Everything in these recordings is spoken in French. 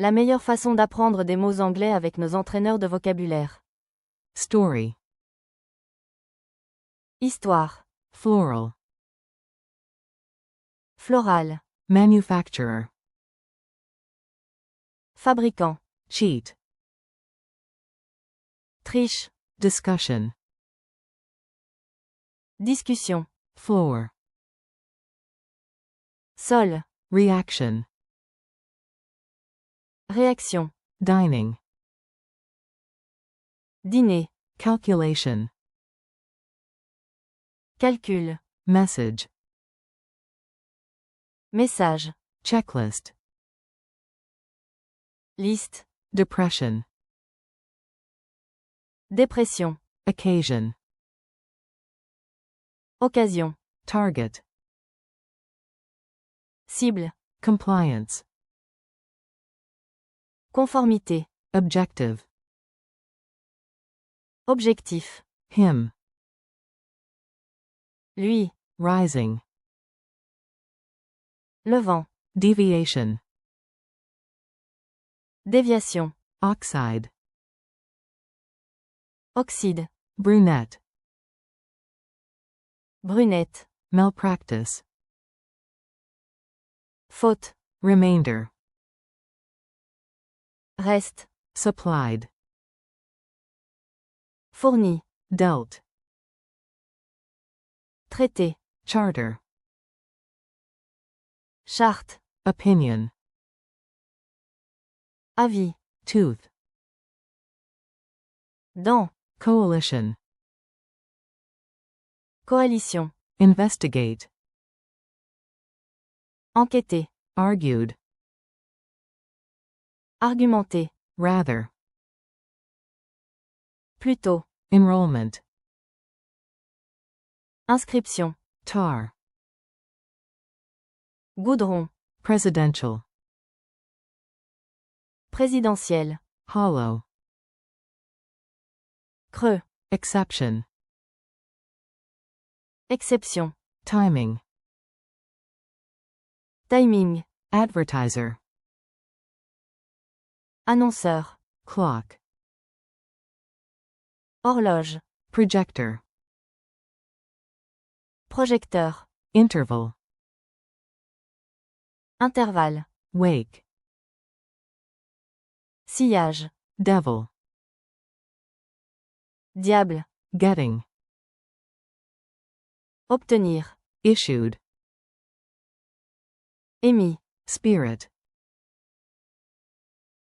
La meilleure façon d'apprendre des mots anglais avec nos entraîneurs de vocabulaire. Story. Histoire. Floral. Floral. Manufacturer. Fabricant. Cheat. Triche. Discussion. Discussion. Floor. Sol. Reaction. Réaction. Dining. Dîner. Calculation. Calcul. Message. Message. Checklist. Liste. Depression. Dépression. Occasion. Occasion. Target. Cible. Compliance. Conformité. Objective. Objectif. Him. Lui. Rising. Levant. Deviation. Déviation. Oxide. Oxyde. Brunette. Brunette. Malpractice. Faute. Remainder. Reste. Supplied. Fourni. Dealt. Traité. Charter. Charte. Opinion. Avis. Tooth. Dent. Coalition. Coalition. Investigate. Enquêter. Argued. Argumenter. Rather. Plutôt. Enrollment. Inscription. Tar. Goudron. Presidential. Présidentiel. Hollow. Creux. Exception. Exception. Timing. Timing. Advertiser. Annonceur. Clock. Horloge. Projector. Projecteur. Interval. Intervalle. Wake. Sillage. Devil. Diable. Getting. Obtenir. Issued. Émis. Spirit.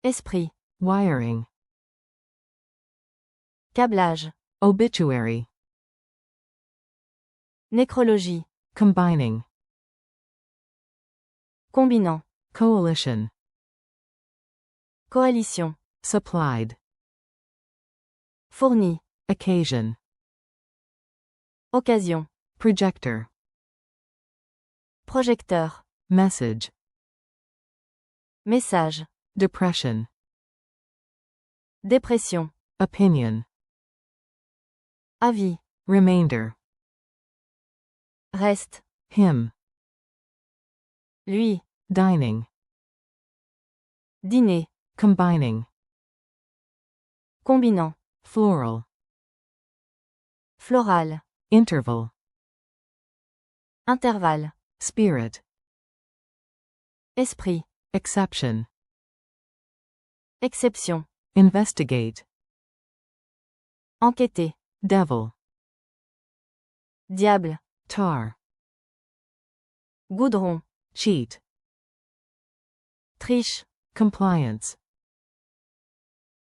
Esprit. Wiring. Câblage. Obituary. Nécrologie. Combining. Combinant. Coalition. Coalition. Supplied. Fourni. Occasion. Occasion. Projector. Projecteur. Message. Message. Depression. Dépression. Opinion. Avis. Remainder. Reste. Him. Lui. Dining. Dîner. Combining. Combinant. Floral. Floral. Interval. Intervalle. Spirit. Esprit. Exception. Exception. Investigate. Enquêter. Devil. Diable. Tar. Goudron. Cheat. Triche. Compliance.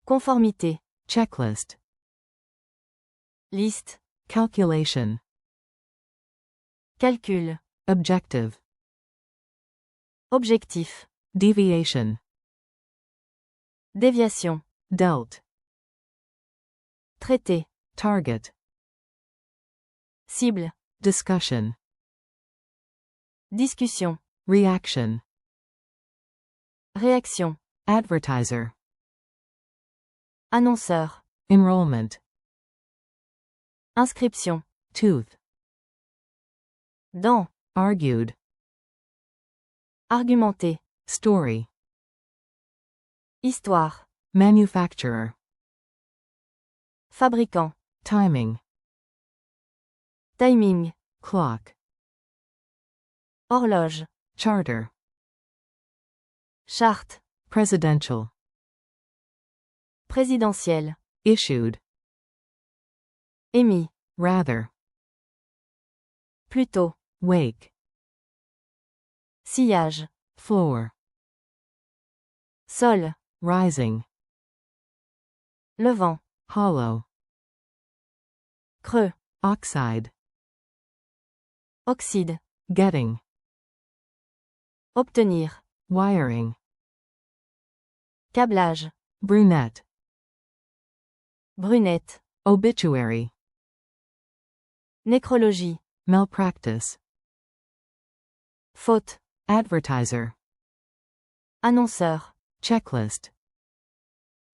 Conformité. Checklist. Liste. Calculation. Calcul. Objective. Objectif. Deviation. Déviation. Dealt. Traité. Target. Cible. Discussion. Discussion. Reaction. Réaction. Advertiser. Annonceur. Enrollment. Inscription. Tooth. Dent. Argued. Argumenter. Story. Histoire. Manufacturer. Fabricant. Timing. Timing. Clock. Horloge. Charter. Charte. Presidential. Présidentielle. Issued. Émis. Rather. Plutôt. Wake. Sillage. Floor. Sol. Rising. Levant. Hollow. Creux. Oxide. Oxyde. Getting. Obtenir. Wiring. Câblage. Brunette. Brunette. Obituary. Nécrologie. Malpractice. Faute. Advertiser. Annonceur. Checklist.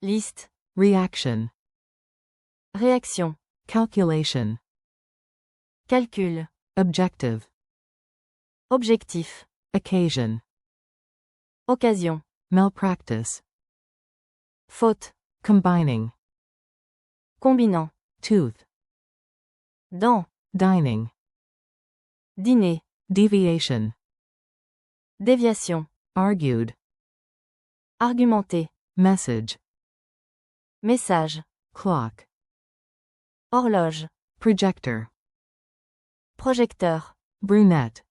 Liste. Reaction. Réaction. Calculation. Calcul. Objective. Objectif. Occasion. Occasion. Malpractice. Faute. Combining. Combinant. Tooth. Dent. Dining. Dîner. Deviation. Déviation. Argued. Argumenter. Message. Message. Clock. Horloge. Projector. Projecteur. Brunette.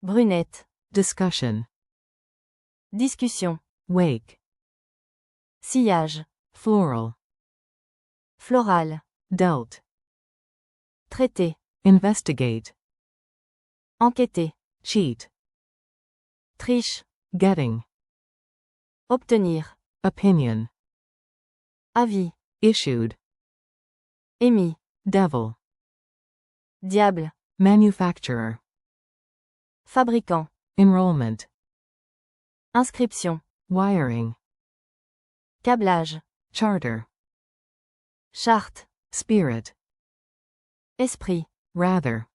Brunette. Discussion. Discussion. Wake. Sillage. Floral. Floral. Dealt. Traiter. Investigate. Enquêter. Cheat. Triche. Getting. Obtenir. Opinion. Avis. Issued. Émis. Devil. Diable. Manufacturer. Fabricant. Enrollment. Inscription. Wiring. Câblage. Charter. Charte. Spirit. Esprit. Rather.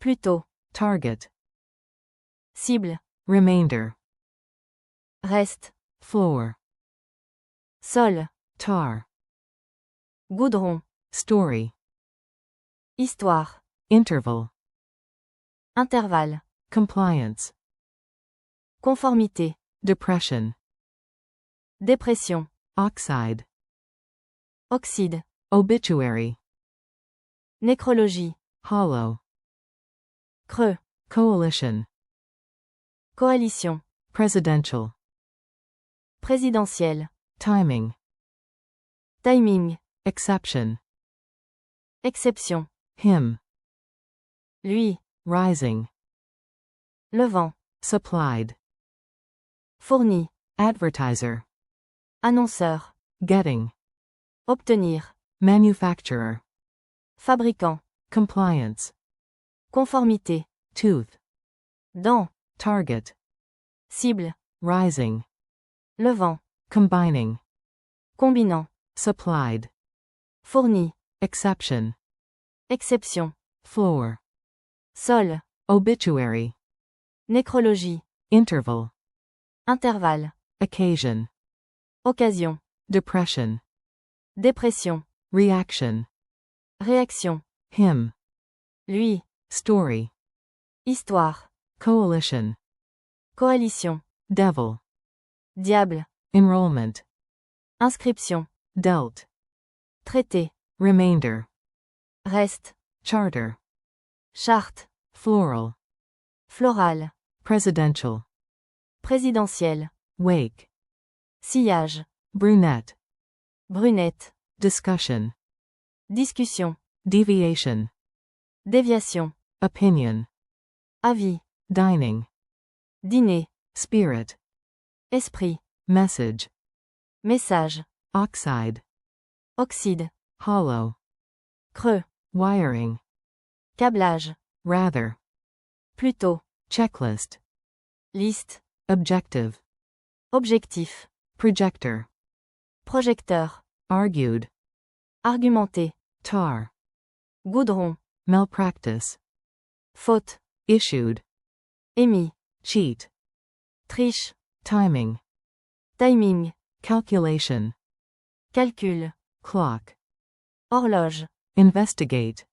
Plutôt. Target. Cible. Remainder. Reste. Floor. Sol. Tar. Goudron. Story. Histoire. Interval. Intervalle. Compliance. Conformité. Depression. Dépression. Oxide. Oxyde. Obituary. Nécrologie. Hollow. Creux. Coalition. Coalition. Presidential. Présidentielle. Timing. Timing. Exception. Exception. Him. Lui. Rising. Levant. Supplied. Fourni. Advertiser. Annonceur. Getting. Obtenir. Manufacturer. Fabricant. Compliance. Conformité. Tooth. Dent. Target. Cible. Rising. Levant. Combining. Combinant. Supplied. Fourni. Exception. Exception. Floor. Sol. Obituary. Nécrologie. Interval. Intervalle. Occasion. Occasion. Depression. Dépression. Reaction. Réaction. Him. Lui. Story. Histoire. Coalition. Coalition. Devil. Diable. Enrollment. Inscription. Dealt. Traité. Remainder. Reste. Charter. Charte. Floral. Floral. Presidential. Présidentielle. Wake. Sillage. Brunette. Brunette. Discussion. Discussion. Deviation. Déviation. Opinion. Avis. Dining. Dîner. Spirit. Esprit. Message. Message. Oxide. Oxyde. Hollow. Creux. Wiring. Câblage. Rather. Plutôt. Checklist. Liste. Objective. Objectif. Projector. Projecteur. Argued. Argumenter. Tar. Goudron. Malpractice. Faute. Issued. Émis. Cheat. Triche. Timing. timing, calculation, calcul, clock, horloge, investigate,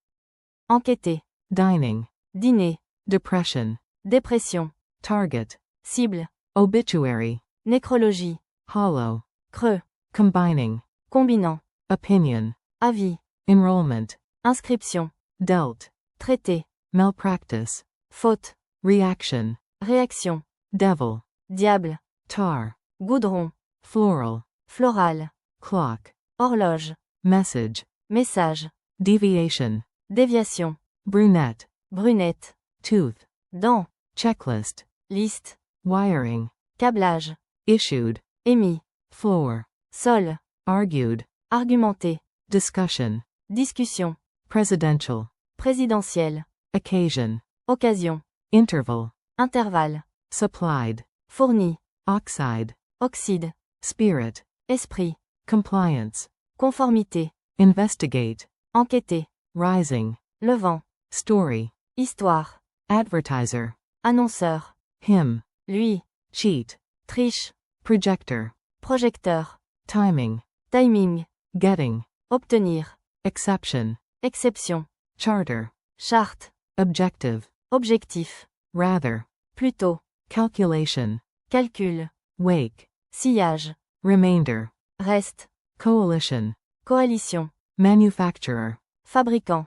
enquêter, dining, dîner, depression, dépression, target, cible, obituary, nécrologie, hollow, creux, combining, combinant, opinion, avis, enrollment, inscription, dealt, traité, malpractice, faute, reaction, réaction, devil, diable, tar, goudron, floral, floral, clock, horloge, message, message, deviation, déviation, brunette, brunette, tooth, dent, checklist, liste, wiring, câblage, issued, émis, floor, sol, argued, argumenté, discussion, discussion, presidential, présidentielle, occasion, occasion, interval, intervalle, supplied, fourni, oxide, oxyde, spirit, esprit, compliance, conformité, investigate, enquêter, rising, levant, story, histoire, advertiser, annonceur, him, lui, cheat, triche, projector, projecteur, timing, timing, getting, obtenir, exception, exception, charter, charte, objective, objectif, rather, plutôt, calculation, calcul, wake, sillage, remainder, reste, coalition, coalition, manufacturer, fabricant,